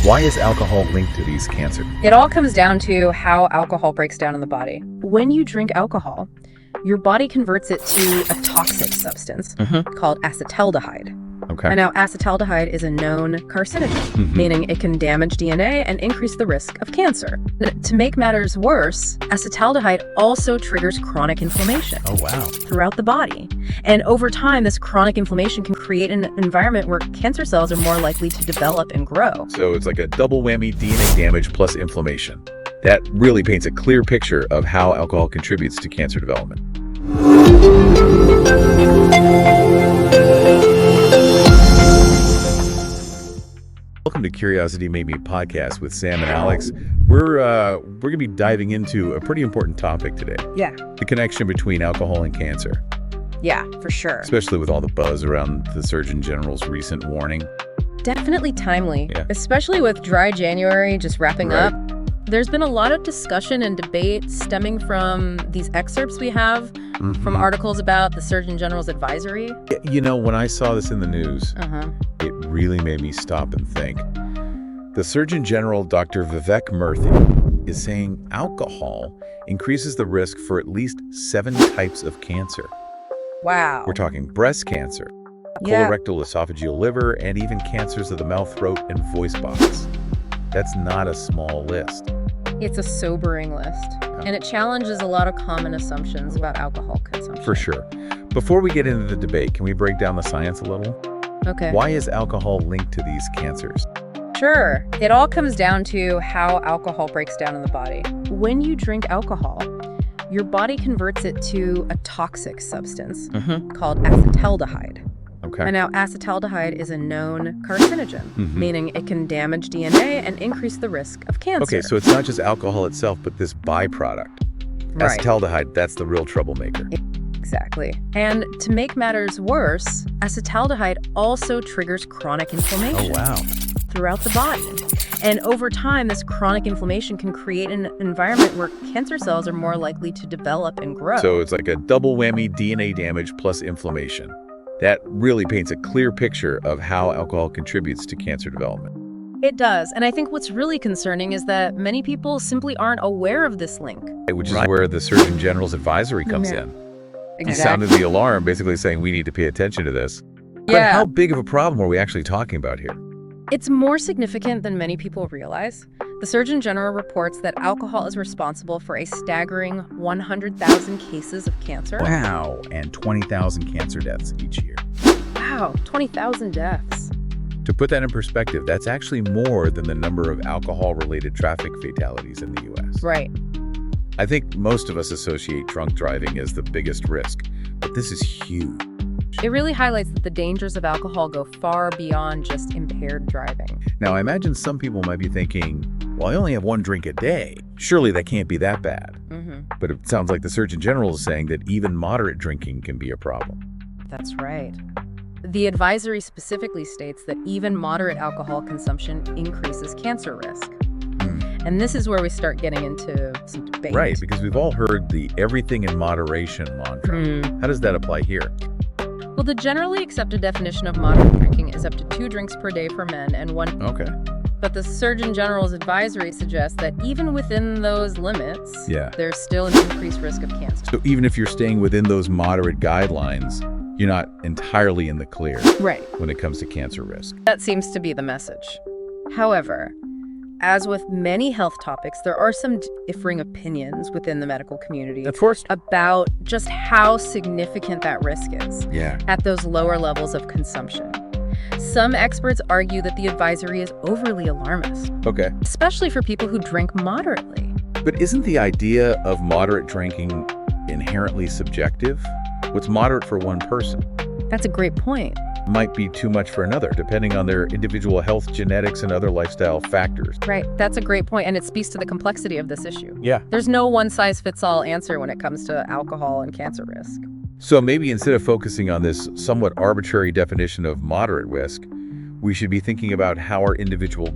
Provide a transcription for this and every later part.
Why is alcohol linked to these cancers? It all comes down to how alcohol breaks down in the body. When you drink alcohol, your body converts it to a toxic substance called acetaldehyde. Okay. And now acetaldehyde is a known carcinogen, meaning it can damage DNA and increase the risk of cancer. To make matters worse, acetaldehyde also triggers chronic inflammation throughout the body. And over time, this chronic inflammation can create an environment where cancer cells are more likely to develop and grow. So it's like a double whammy: DNA damage plus inflammation. That really paints a clear picture of how alcohol contributes to cancer development. Welcome to Curiosity Made Me podcast with Sam and Alex. We're going to be diving into a pretty important topic today. Yeah. The connection between alcohol and cancer. Yeah, for sure. Especially with all the buzz around the Surgeon General's recent warning. Definitely timely, especially with dry January just wrapping up. There's been a lot of discussion and debate stemming from these excerpts we have from articles about the Surgeon General's advisory. You know, when I saw this in the news, it really made me stop and think. The Surgeon General, Dr. Vivek Murthy, is saying alcohol increases the risk for at least 7 types of cancer. Wow. We're talking breast cancer, colorectal, esophageal, liver, and even cancers of the mouth, throat, and voice box. That's not a small list. It's a sobering list, and it challenges a lot of common assumptions about alcohol consumption. For sure. Before we get into the debate, can we break down the science a little? Okay. Why is alcohol linked to these cancers? Sure. It all comes down to how alcohol breaks down in the body. When you drink alcohol, your body converts it to a toxic substance called acetaldehyde. Okay. And now acetaldehyde is a known carcinogen, meaning it can damage DNA and increase the risk of cancer. Okay, so it's not just alcohol itself, but this byproduct. Right. Acetaldehyde, that's the real troublemaker. Exactly. And to make matters worse, acetaldehyde also triggers chronic inflammation throughout the body. And over time, this chronic inflammation can create an environment where cancer cells are more likely to develop and grow. So it's like a double whammy: DNA damage plus inflammation. That really paints a clear picture of how alcohol contributes to cancer development. It does. And I think what's really concerning is that many people simply aren't aware of this link. Which is where the Surgeon General's advisory comes in. He sounded the alarm, basically saying we need to pay attention to this. But how big of a problem are we actually talking about here? It's more significant than many people realize. The Surgeon General reports that alcohol is responsible for a staggering 100,000 cases of cancer. Wow, and 20,000 cancer deaths each year. Wow, 20,000 deaths. To put that in perspective, that's actually more than the number of alcohol-related traffic fatalities in the U.S. Right. I think most of us associate drunk driving as the biggest risk, but this is huge. It really highlights that the dangers of alcohol go far beyond just impaired driving. Now, I imagine some people might be thinking, well, I only have 1 drink a day. Surely that can't be that bad. But it sounds like the Surgeon General is saying that even moderate drinking can be a problem. That's right. The advisory specifically states that even moderate alcohol consumption increases cancer risk. And this is where we start getting into some debate. Right, because we've all heard the everything in moderation mantra. How does that apply here? Well, the generally accepted definition of moderate drinking is up to 2 drinks per day for men and 1. Okay. But the Surgeon General's advisory suggests that even within those limits, there's still an increased risk of cancer. So even if you're staying within those moderate guidelines, you're not entirely in the clear when it comes to cancer risk. That seems to be the message. However, as with many health topics, there are some differing opinions within the medical community about just how significant that risk is at those lower levels of consumption. Some experts argue that the advisory is overly alarmist, especially for people who drink moderately. But isn't the idea of moderate drinking inherently subjective? What's moderate for one person That's a great point. Might be too much for another, depending on their individual health, genetics, and other lifestyle factors. Right. That's a great point, and it speaks to the complexity of this issue. Yeah. There's no one-size-fits-all answer when it comes to alcohol and cancer risk. So maybe instead of focusing on this somewhat arbitrary definition of moderate risk, we should be thinking about how our individual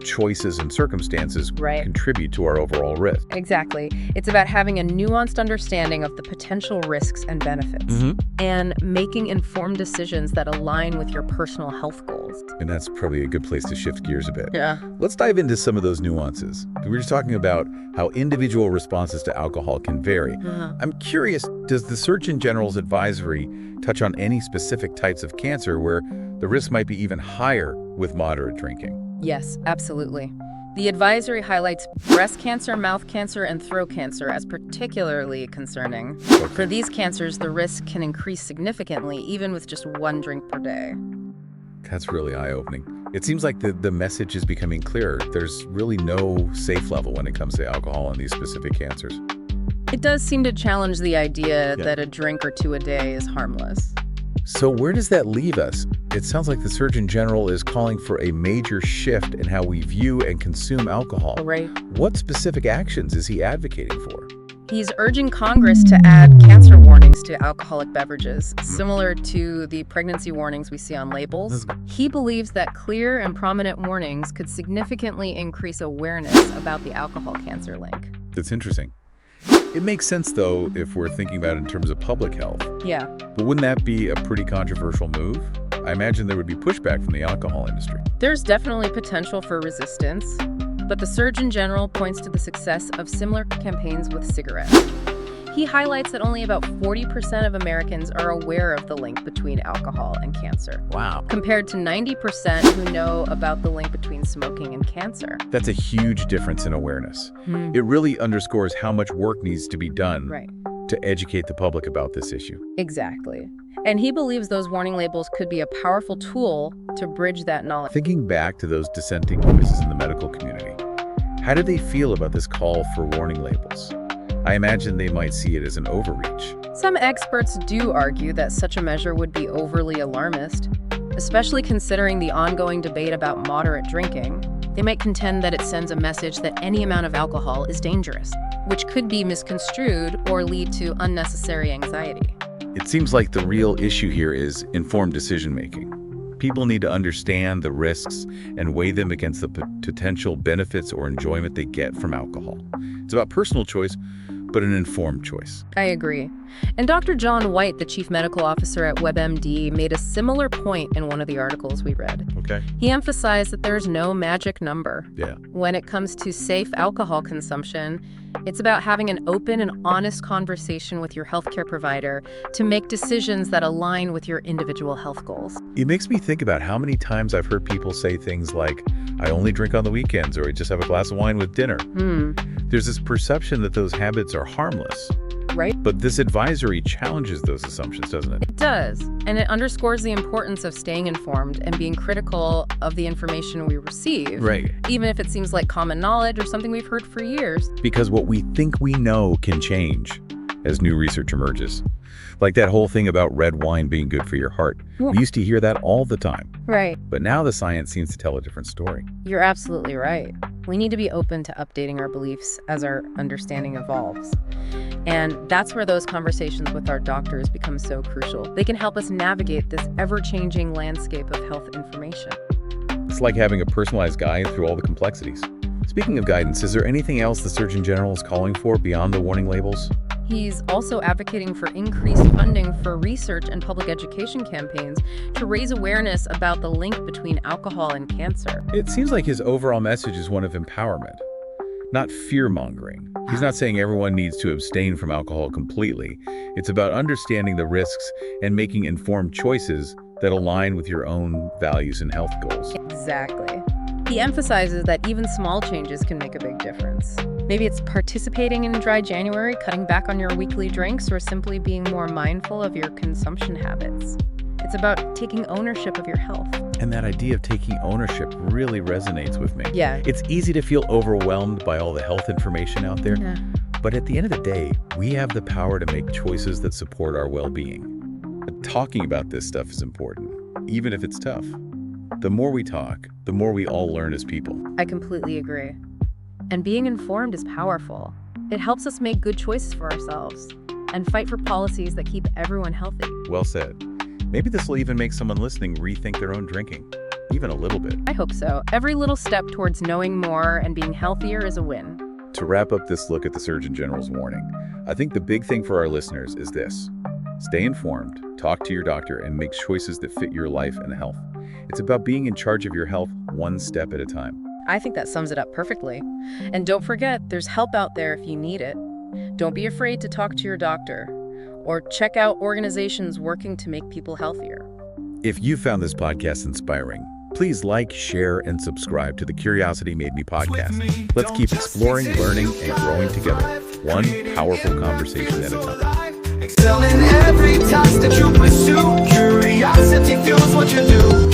choices and circumstances contribute to our overall risk. Exactly. It's about having a nuanced understanding of the potential risks and benefits and making informed decisions that align with your personal health goals. calories. And that's probably a good place to shift gears a bit. Yeah. Let's dive into some of those nuances. We were just talking about how individual responses to alcohol can vary. I'm curious, does the Surgeon General's advisory touch on any specific types of cancer where the risk might be even higher with moderate drinking? Yes, absolutely. The advisory highlights breast cancer, mouth cancer, and throat cancer as particularly concerning. Okay. For these cancers, the risk can increase significantly, even with just one drink per day. That's really eye-opening. It seems like the message is becoming clearer. There's really no safe level when it comes to alcohol and these specific cancers. It does seem to challenge the idea that a drink or two a day is harmless. So where does that leave us? It sounds like the Surgeon General is calling for a major shift in how we view and consume alcohol. Right. What specific actions is he advocating for? He's urging Congress to add cancer warnings to alcoholic beverages, similar to the pregnancy warnings we see on labels. He believes that clear and prominent warnings could significantly increase awareness about the alcohol cancer link. That's interesting. It makes sense, though, if we're thinking about it in terms of public health. Yeah. But wouldn't that be a pretty controversial move? I imagine there would be pushback from the alcohol industry. There's definitely potential for resistance, but the Surgeon General points to the success of similar campaigns with cigarettes. He highlights that only about 40% of Americans are aware of the link between alcohol and cancer. Wow. Compared to 90% who know about the link between smoking and cancer. That's a huge difference in awareness. It really underscores how much work needs to be done to educate the public about this issue. Exactly. And he believes those warning labels could be a powerful tool to bridge that knowledge. Thinking back to those dissenting voices in the medical community, how do they feel about this call for warning labels? I imagine they might see it as an overreach. Some experts do argue that such a measure would be overly alarmist, especially considering the ongoing debate about moderate drinking. They might contend that it sends a message that any amount of alcohol is dangerous, which could be misconstrued or lead to unnecessary anxiety. It seems like the real issue here is informed decision-making. People need to understand the risks and weigh them against the potential benefits or enjoyment they get from alcohol. It's about personal choice, but an informed choice. I agree. And Dr. John White, the chief medical officer at WebMD, made a similar point in one of the articles we read. Okay. He emphasized that there's no magic number. Yeah. When it comes to safe alcohol consumption, it's about having an open and honest conversation with your healthcare provider to make decisions that align with your individual health goals. It makes me think about how many times I've heard people say things like, I only drink on the weekends, or I just have a glass of wine with dinner. There's this perception that those habits are harmless. Right? But this advisory challenges those assumptions, doesn't it? It does, and it underscores the importance of staying informed and being critical of the information we receive. Right. Even if it seems like common knowledge or something we've heard for years. Because what we think we know can change as new research emerges. Like that whole thing about red wine being good for your heart. Yeah. We used to hear that all the time. Right. But now the science seems to tell a different story. You're absolutely right. We need to be open to updating our beliefs as our understanding evolves. And that's where those conversations with our doctors become so crucial. They can help us navigate this ever-changing landscape of health information. It's like having a personalized guide through all the complexities. Speaking of guidance, is there anything else the Surgeon General is calling for beyond the warning labels? He's also advocating for increased funding for research and public education campaigns to raise awareness about the link between alcohol and cancer. It seems like his overall message is one of empowerment, not fear-mongering. He's not saying everyone needs to abstain from alcohol completely. It's about understanding the risks and making informed choices that align with your own values and health goals. Exactly. He emphasizes that even small changes can make a big difference. Maybe it's participating in Dry January, cutting back on your weekly drinks, or simply being more mindful of your consumption habits. It's about taking ownership of your health. And that idea of taking ownership really resonates with me. Yeah. It's easy to feel overwhelmed by all the health information out there. Yeah. But at the end of the day, we have the power to make choices that support our well-being. Talking about this stuff is important, even if it's tough. The more we talk, the more we all learn as people. I completely agree. And being informed is powerful. It helps us make good choices for ourselves and fight for policies that keep everyone healthy. Well said. Maybe this will even make someone listening rethink their own drinking, even a little bit. I hope so. Every little step towards knowing more and being healthier is a win. To wrap up this look at the Surgeon General's warning, I think the big thing for our listeners is this. Stay informed, talk to your doctor, and make choices that fit your life and health. It's about being in charge of your health one step at a time. I think that sums it up perfectly. And don't forget, there's help out there if you need it. Don't be afraid to talk to your doctor or check out organizations working to make people healthier. If you found this podcast inspiring, please like, share, and subscribe to the Curiosity Made Me podcast. Let's keep exploring, learning, and growing together, one powerful conversation at a time. Excel in every task that you pursue. Curiosity fuels what you do.